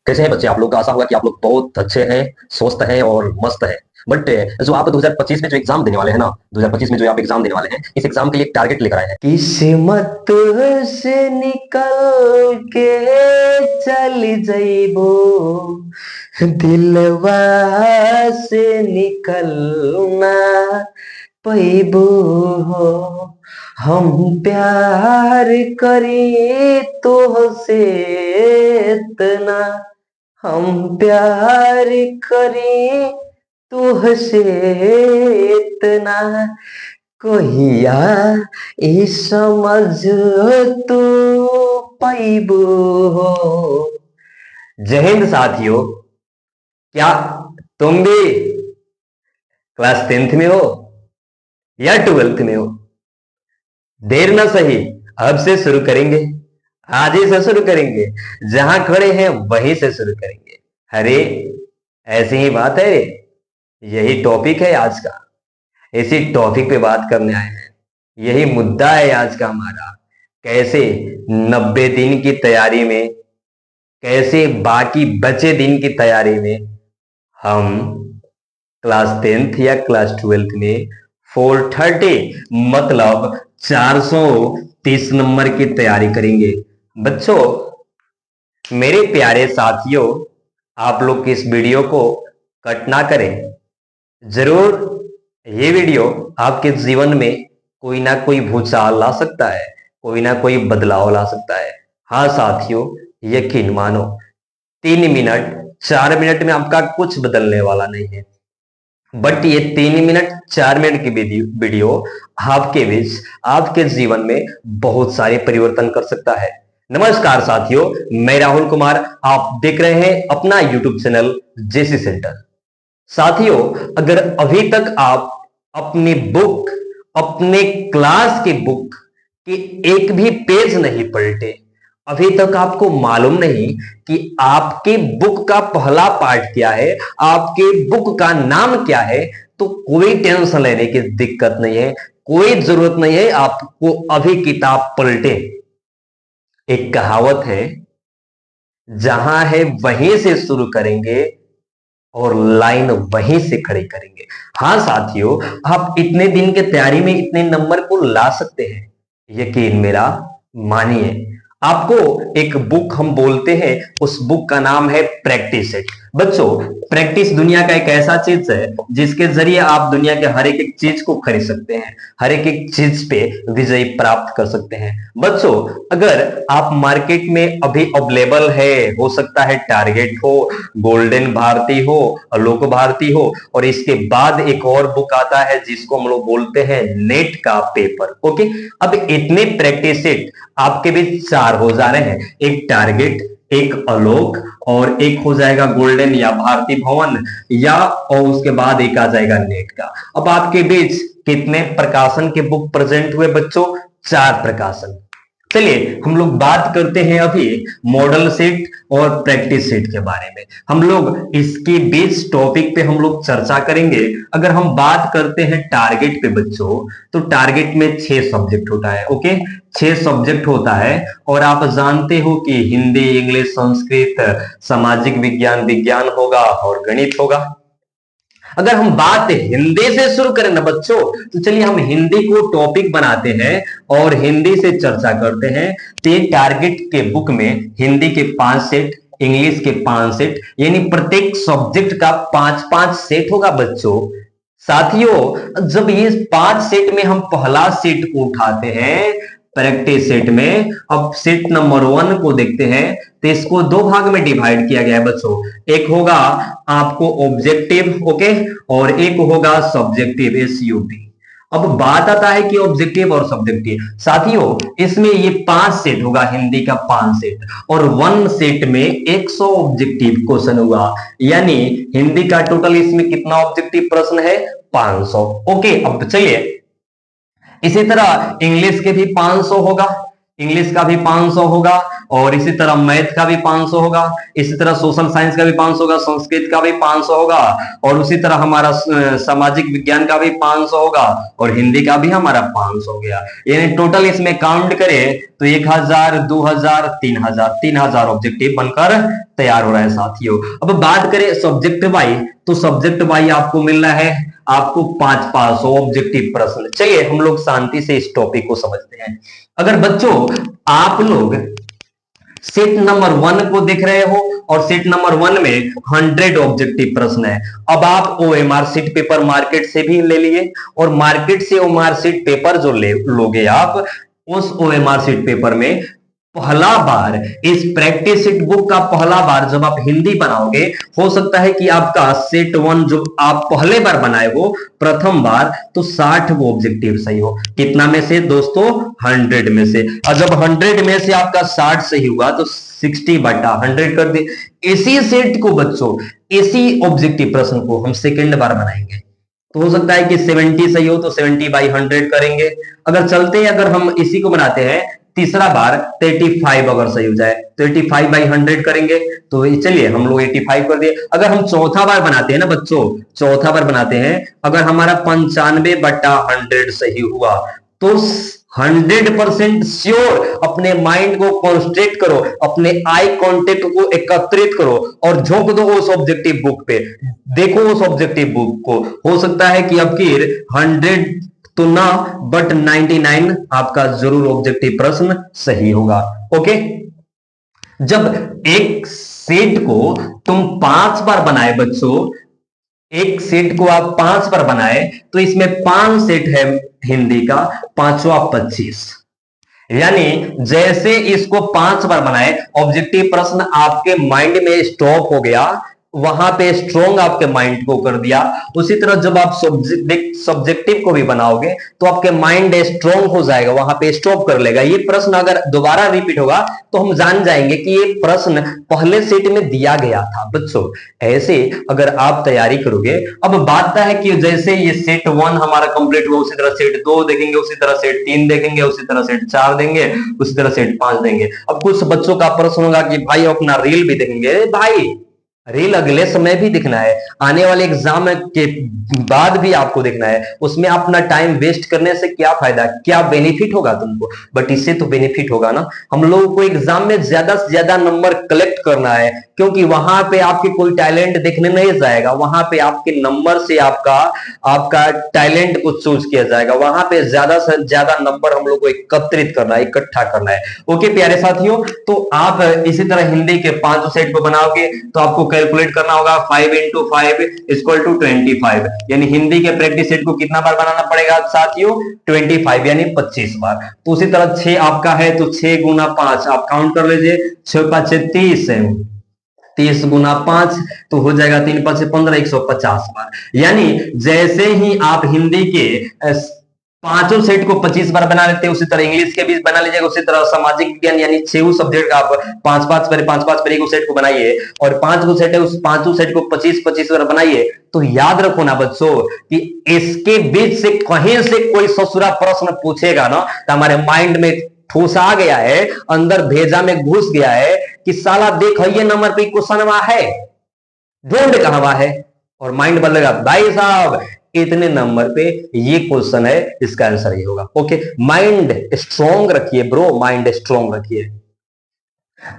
कैसे हैं बच्चे आप लोग? आशा होगा कि आप लोग बहुत अच्छे हैं, स्वस्थ हैं और मस्त हैं। बट जो आप 2025 में जो एग्जाम देने वाले हैं ना, 2025 में जो आप एग्जाम देने वाले हैं, इस एग्जाम के लिए एक टारगेट लेकर आए हैं। किस्मत से निकल के चली जइबो, दिलवा से निकल ना पैबो हो। हम प्यार करी तोहसे इतना, हम प्यार करी तुहसे इतना, कहिया ई समझ तू पैबू हो। जय हिंद साथियों। क्या तुम भी क्लास 10th में हो या 12th में हो? देर ना सही, अब से शुरू करेंगे। आज ही से शुरू करेंगे, जहां खड़े हैं वहीं से शुरू करेंगे। अरे ऐसी ही बात है, यही टॉपिक है आज का। इसी टॉपिक पे बात करने आए हैं। यही मुद्दा है आज का हमारा। कैसे 90 दिन की तैयारी में, कैसे बाकी बचे दिन की तैयारी में हम क्लास 10th या क्लास 12th में 430 मतलब 430 नंबर की तैयारी करेंगे। बच्चों, मेरे प्यारे साथियों, आप लोग इस वीडियो को कट ना करें। जरूर ये वीडियो आपके जीवन में कोई ना कोई भूचाल ला सकता है, कोई ना कोई बदलाव ला सकता है। हाँ साथियों, यकीन मानो, 3 मिनट 4 मिनट में आपका कुछ बदलने वाला नहीं है। बट ये 3 मिनट 4 मिनट की वीडियो आपके बीच, आपके जीवन में बहुत सारे परिवर्तन कर सकता है। नमस्कार साथियों, मैं राहुल कुमार, आप देख रहे हैं अपना यूट्यूब चैनल जेसी सेंटर। साथियों, अगर अभी तक आप अपनी बुक, अपने क्लास की बुक के एक भी पेज नहीं पलटे, अभी तक आपको मालूम नहीं कि आपके बुक का पहला पार्ट क्या है, आपके बुक का नाम क्या है, तो कोई टेंशन लेने की दिक्कत नहीं है, कोई जरूरत नहीं है आपको अभी किताब पलटे। एक कहावत है, जहां है वहीं से शुरू करेंगे और लाइन वहीं से खड़ी करेंगे। हाँ साथियों, आप इतने दिन के तैयारी में इतने नंबर को ला सकते हैं, यकीन मेरा मानिए। आपको एक बुक हम बोलते हैं, उस बुक का नाम है प्रैक्टिस सेट। बच्चों, प्रैक्टिस दुनिया का एक ऐसा चीज है जिसके जरिए आप दुनिया के हर एक चीज को खरीद सकते हैं, हर एक चीज पे विजय प्राप्त कर सकते हैं। बच्चों, अगर आप मार्केट में अभी अवेलेबल है, हो सकता है टारगेट हो, गोल्डन भारती हो, आलोक भारती हो, और इसके बाद एक और बुक आता है जिसको हम लोग बोलते हैं नेट का पेपर। ओके, अब इतने प्रैक्टिस सेट आपके बीच 4 हो जा रहे हैं, एक टारगेट, एक आलोक, और एक हो जाएगा गोल्डन या भारती भवन, या और उसके बाद एक आ जाएगा नेट का। अब आपके बीच कितने प्रकाशन के बुक प्रेजेंट हुए बच्चों? 4 प्रकाशन। चलिए हम लोग बात करते हैं अभी मॉडल सेट और प्रैक्टिस सेट के बारे में। हम लोग इसके बीच टॉपिक पे हम लोग चर्चा करेंगे। अगर हम बात करते हैं टारगेट पे बच्चों, तो टारगेट में 6 सब्जेक्ट होता है। ओके, 6 सब्जेक्ट होता है, और आप जानते हो कि हिंदी, इंग्लिश, संस्कृत, सामाजिक विज्ञान, विज्ञान होगा और गणित होगा। अगर हम बात हिंदी से शुरू करें ना बच्चों, तो चलिए हम हिंदी को टॉपिक बनाते हैं और हिंदी से चर्चा करते हैं। तो ये टारगेट के बुक में हिंदी के 5 सेट, इंग्लिश के 5 सेट, यानी प्रत्येक सब्जेक्ट का 5-5 सेट होगा बच्चों। साथियों, जब ये 5 सेट में हम पहला सेट को उठाते हैं प्रैक्टिस सेट में, अब सेट नंबर 1 को देखते हैं, तो इसको 2 भाग में डिवाइड किया गया है बच्चों। एक होगा आपको ऑब्जेक्टिव, ओके, और एक होगा सब्जेक्टिव, एसयूबी। अब बात आता है कि ऑब्जेक्टिव और सब्जेक्टिव। साथियों, इसमें ये 5 सेट होगा, हिंदी का 5 सेट, और 1 सेट में 100 ऑब्जेक्टिव क्वेश्चन हुआ, यानी हिंदी का टोटल इसमें कितना ऑब्जेक्टिव प्रश्न है? 500। ओके, अब चलिए इसी तरह इंग्लिश के भी 500 होगा। इंग्लिश का भी 500 होगा, और इसी तरह मैथ का भी 500 होगा, इसी तरह सोशल साइंस का भी 500 होगा, संस्कृत का भी 500 होगा, और उसी तरह हमारा सामाजिक विज्ञान का भी 500 होगा, और हिंदी का भी हमारा 500 हो गया। यानी टोटल इसमें काउंट करें तो 1000, 2000, 3000, 3000 ऑब्जेक्टिव बनकर तैयार हो रहा है साथियों। अब बात करें सब्जेक्ट वाइज, तो सब्जेक्ट वाइज आपको मिल रहा है आपको 500 ऑब्जेक्टिव प्रश्न। चलिए हम लोग शांति से इस टॉपिक को समझते हैं। अगर बच्चों आप लोग सेट नंबर 1 को देख रहे हो, और सेट नंबर 1 में 100 ऑब्जेक्टिव प्रश्न है। अब आप ओएमआर सीट पेपर मार्केट से भी ले लिए, और मार्केट से ओएमआर सीट पेपर जो लोगे आप, उस ओएमआर सीट पेपर में पहला बार इस प्रैक्टिस सेट बुक का पहला बार जब आप हिंदी बनाओगे, हो सकता है कि आपका सेट 1 जो आप पहले बार बनाए हो प्रथम बार, तो 60 वो ऑब्जेक्टिव सही हो। कितना में से दोस्तों? 100 में से। और जब 100 में से आपका 60 सही हुआ तो 60/100 कर दे। इसी सेट को बच्चों, इसी ऑब्जेक्टिव प्रश्न को हम सेकेंड बार बनाएंगे, तो हो सकता है कि 70 सही हो तो 70/100 करेंगे। अगर चलते हैं, अगर हम इसी को बनाते हैं तीसरा बार 35 अगर सही हो जाए तो 85/100 करेंगे। तो चलिए हम लोग 85 कर दिए। अगर हम चौथा बार बनाते हैं ना बच्चों, चौथा बार बनाते हैं, अगर हमारा 95/100 सही हुआ तो 100% श्योर अपने माइंड को कॉन्सेंट्रेट करो, अपने आई कांटेक्ट को एकत्रित करो और झोंक दो उस ऑब्जेक्टिव बुक पे। देखो उस ऑब्जेक्टिव बुक को, हो सकता है कि अब की 100 तो ना, बट 99 आपका जरूर ऑब्जेक्टिव प्रश्न सही होगा। ओके, जब एक सेट को तुम 5 बार बनाए बच्चों, एक सेट को आप 5 बार बनाए, तो इसमें 5 सेट है हिंदी का, पांचवा 25। यानी जैसे इसको 5 बार बनाए, ऑब्जेक्टिव प्रश्न आपके माइंड में स्टॉप हो गया, वहां पे स्ट्रॉन्ग आपके माइंड को कर दिया। उसी तरह जब आप सब्जेक्टिव को भी बनाओगे तो आपके माइंड स्ट्रॉन्ग हो जाएगा, वहां पे स्टॉप कर लेगा। ये प्रश्न अगर दोबारा रिपीट होगा तो हम जान जाएंगे कि ये प्रश्न पहले सेट में दिया गया था बच्चों। ऐसे अगर आप तैयारी करोगे, अब बात है कि जैसे ये सेट 1 हमारा कंप्लीट हुआ, उसी तरह सेट 2 देखेंगे, उसी तरह सेट 3 देखेंगे, उसी तरह सेट 4 देंगे, उसी तरह सेट 5 देंगे। अब कुछ बच्चों का प्रश्न होगा कि भाई अपना रील भी देखेंगे। भाई रील अगले समय भी दिखना है, आने वाले एग्जाम के बाद भी आपको देखना है। उसमें अपना टाइम वेस्ट करने से क्या फायदा, क्या बेनिफिट होगा तुमको? बट इससे तो बेनिफिट होगा ना। हम लोगों को एग्जाम में ज्यादा से ज्यादा नंबर कलेक्ट करना है, क्योंकि वहां पे आपके कोई टैलेंट देखने नहीं जाएगा, वहां पे आपके नंबर से आपका टैलेंट को चूज किया जाएगा। वहां पे ज्यादा से ज्यादा नंबर हम लोग को एकत्रित करना है, इकट्ठा करना है। ओके प्यारे साथियों, तो आप इसी तरह हिंदी के 5 सेट को बनाओगे तो आपको कैलकुलेट करना होगा 5 × 5 = 25। यानी हिंदी के प्रैक्टिस सेट को कितना बार बनाना पड़ेगा साथियों? 25 यानी 25 बार। तो उसी तरह 6 आपका है तो 6 × 5 आप काउंट कर लीजिए, 6 × 5 = 30 है, 30 × 5 तो हो जाएगा 3 × 5 = 15, 150 बार। यानी जैसे ही आप हिंदी के पांचों सेट को 25 बार बना लेते हैं, उसी तरह इंग्लिश के भी बना लीजिएगा, उसी तरह सामाजिक विज्ञान यानी 6 सब्जेक्ट का आप 5-5 पर 5-5 पर एक सेट को बनाइए, और 5 को सेट है उस 5 सेट को 25-25 बार बनाइए। तो याद रखो ना बच्चों कि इसके बीच से कहीं से कोई ससुरा प्रश्न पूछेगा ना, तो हमारे माइंड में ठूस आ गया है, अंदर भेजा में घुस गया है कि साला देख ये नंबर पे क्वेश्चन है, ढूंढ कहां है, और माइंड बदलेगा, भाई साहब इतने नंबर पे ये क्वेश्चन है, इसका आंसर ये होगा। ओके, माइंड स्ट्रॉन्ग रखिए ब्रो, माइंड स्ट्रॉन्ग रखिए।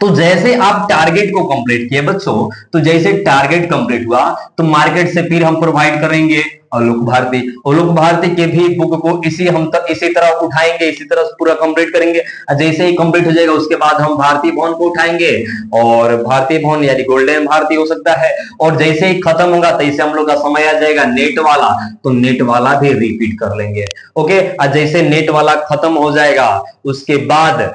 तो जैसे आप टारगेट को कंप्लीट किए बच्चों, तो जैसे टारगेट कंप्लीट हुआ तो मार्केट से फिर हम प्रोवाइड करेंगे आलोक भारती। आलोक भारती के भी बुक को इसी तरह उठाएंगे, इसी तरह पूरा कंप्लीट करेंगे। जैसे ही कंप्लीट हो जाएगा उसके बाद हम भारतीय भवन को उठाएंगे, और भारतीय भवन यानी गोल्डन भारती हो सकता है। और जैसे ही खत्म होगा तैसे हम लोग का समय आ जाएगा नेट वाला, तो नेट वाला भी रिपीट कर लेंगे। ओके, जैसे नेट वाला खत्म हो जाएगा उसके बाद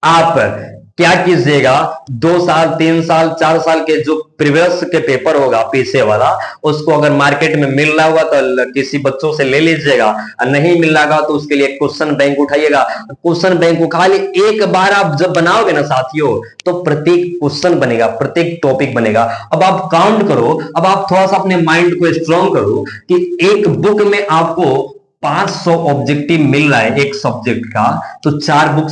आप क्या कीजिएगा, 2 साल 3 साल 4 साल के जो प्रीवियस के पेपर होगा पीछे वाला, उसको अगर मार्केट में मिल रहा होगा तो किसी बच्चों से ले लीजिएगा, और नहीं मिल रहा तो उसके लिए क्वेश्चन बैंक उठाइएगा। क्वेश्चन बैंक को खाली एक बार आप जब बनाओगे ना साथियों, तो प्रत्येक क्वेश्चन बनेगा, प्रत्येक टॉपिक बनेगा। अब आप काउंट करो, अब आप थोड़ा सा अपने माइंड को स्ट्रॉन्ग करो कि एक बुक में आपको 500 ऑब्जेक्टिव मिल रहा है एक सब्जेक्ट का, तो 4 बुक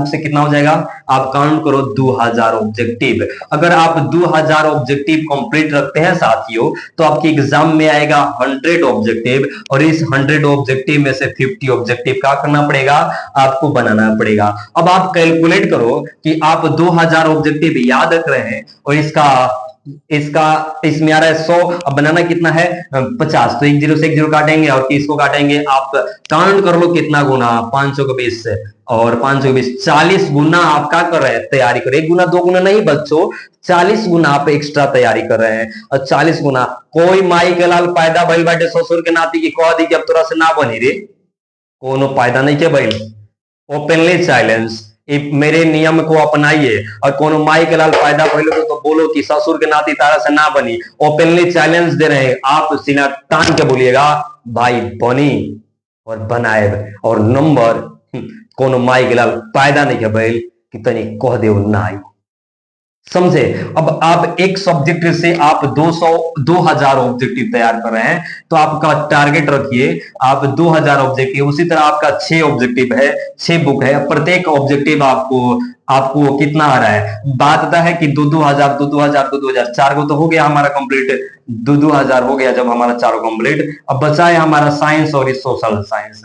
से कितना हो जाएगा, आप काउंट करो 2000 ऑब्जेक्टिव। अगर आप 2000 ऑब्जेक्टिव कंप्लीट रखते हैं साथियों, तो आपके एग्जाम में आएगा 100 ऑब्जेक्टिव, और इस 100 ऑब्जेक्टिव में से 50 ऑब्जेक्टिव क्या करना पड़ेगा, आपको बनाना पड़ेगा। अब आप कैलकुलेट करो कि आप 2000 ऑब्जेक्टिव याद रख रहे हैं, और इसका इसका इसमें आ रहा है 100, अब बनाना कितना है 50, तो 1 0 से 1 0 काटेंगे और 30 को काटेंगे। आप काउंट कर लो कितना गुना, 500 को 20 से और 500 को 20, 40 गुना आप क्या कर रहे हैं, तैयारी कर रहे हैं। 1 गुना 2 गुना नहीं बच्चों, 40 गुना आप एक्स्ट्रा तैयारी कर रहे हैं। और 40 गुना कोई माई के लाल पैदा भइल बाटे ससुर के नाती की कह दी कि अब तोरा से ना बनी रे, कोनो फायदा नहीं के भइल। ओपनली चैलेंज, मेरे नियम को अपनाइए, और कोनो माई के लाल फायदा पहले तो बोलो कि ससुर के नाती तारा से ना बनी। ओपनली चैलेंज दे रहे हैं, आप सीना तान के बोलिएगा भाई बनी और बनाए, और नंबर कोनो माई के लाल फायदा नहीं है भाई कि तनी कह दे ना आई, समझे। अब आप एक सब्जेक्ट से आप 2000 ऑब्जेक्टिव तैयार कर रहे हैं, तो आपका टारगेट रखिए आप 2000 ऑब्जेक्टिव। उसी तरह आपका 6 ऑब्जेक्टिव है, 6 बुक है, प्रत्येक ऑब्जेक्टिव आपको आपको कितना आ रहा है, बात आता है कि 2000 2000 2000, 4 को तो हो गया हमारा कंप्लीट, 2000 हो गया जब हमारा 4 कंप्लीट। अब बचा है हमारा साइंस और सोशल साइंस।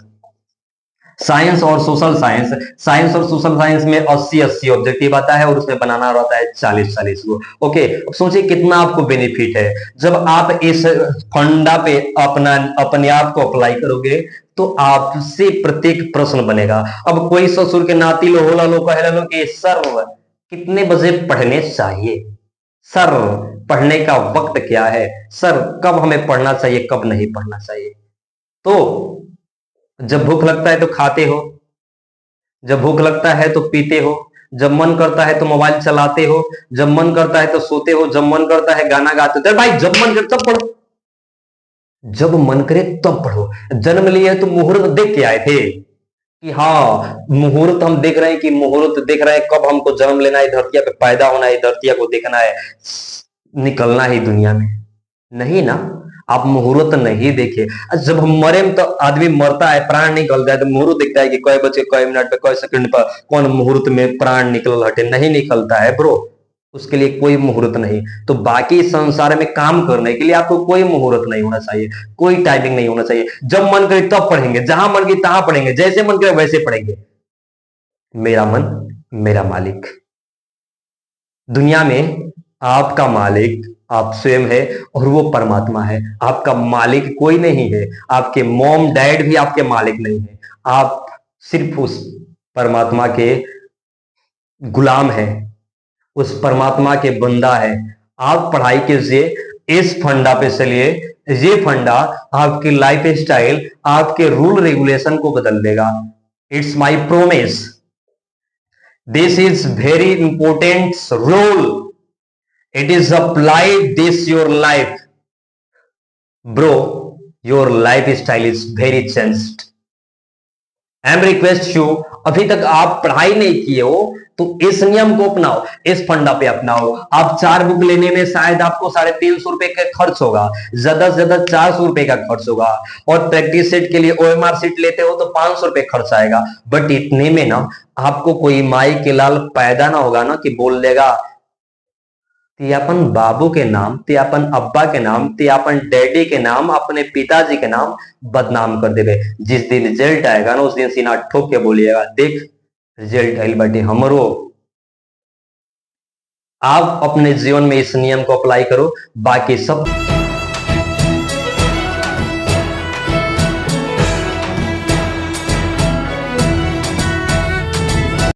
साइंस और सोशल साइंस, साइंस और सोशल साइंस में 80-80 ऑब्जेक्टिव आता है, और उसमें बनाना रहता है 40-40 को। ओके, अब सोचिए कितना आपको बेनिफिट है जब आप इस फंडा पे अपने आप को अप्लाई करोगे, तो आपसे प्रत्येक प्रश्न बनेगा। अब कोई ससुर के नाती लो होला लो कहे लो कि सर कितने बजे पढ़ने चाहिए, सर पढ़ने का वक्त क्या है, सर कब हमें पढ़ना चाहिए कब नहीं पढ़ना चाहिए। तो जब भूख लगता है तो खाते हो, जब भूख लगता है तो पीते हो, जब मन करता है तो मोबाइल चलाते हो, जब मन करता है तो सोते हो, जब मन करता है गाना गाते हो। भाई जब मन करे तब पढ़ो, जब मन करे तब पढ़ो। जन्म लिए तो मुहूर्त देख के आए थे कि हाँ मुहूर्त हम देख रहे हैं, कि मुहूर्त देख रहे हैं कब हमको जन्म लेना है, धरतिया पे पैदा होना है, धरतिया को देखना है, निकलना है दुनिया में, नहीं ना। आप मुहूर्त नहीं देखे, जब हम मरे तो आदमी मरता है, प्राण निकलता है, तो मुहूर्त दिखता है कि कई बजे कई मिनट पे कई सेकंड पर कौन मुहूर्त में प्राण निकल हटे, नहीं निकलता है ब्रो, उसके लिए कोई मुहूर्त नहीं। तो बाकी संसार में काम करने के लिए आपको कोई मुहूर्त नहीं होना चाहिए, कोई टाइमिंग नहीं होना चाहिए। जब मन करे तब पढ़ेंगे, जहां मन करे तहां पढ़ेंगे, जैसे मन करे वैसे पढ़ेंगे। मेरा मन मेरा मालिक। दुनिया में आपका मालिक आप स्वयं है, और वो परमात्मा है। आपका मालिक कोई नहीं है, आपके मॉम डैड भी आपके मालिक नहीं है, आप सिर्फ उस परमात्मा के गुलाम हैं, उस परमात्मा के बंदा है। आप पढ़ाई कीजिए, इस फंडा पे चलिए, ये फंडा आपकी लाइफ स्टाइल, आपके रूल रेगुलेशन को बदल देगा। It's my promise, this is very important rule, it is applied this your life bro, your lifestyle is very changed. I am request you, अभी तक आप पढ़ाई नहीं किए हो तो इस नियम को अपनाओ, इस फंडा पे अपनाओ। आप 4 बुक लेने में शायद आपको 350 रुपए का खर्च होगा, ज्यादा से ज्यादा 400 रुपए का खर्च होगा, और प्रैक्टिस सेट के लिए OMR सीट लेते हो तो 500 रुपए खर्च आएगा। बट इतने में ना आपको कोई माई के लाल पैदा ना होगा ना कि बोल देगा ते अपन बाबू के नाम, ते अपन अब्बा के नाम, ते अपन डैडी के नाम, अपने पिताजी के नाम बदनाम कर देवे। जिस दिन रिजल्ट आएगा ना उस दिन सीना ठोक के बोलिएगा देख रिजल्ट आइल बाटे हमरो। आप अपने जीवन में इस नियम को अप्लाई करो, बाकी सब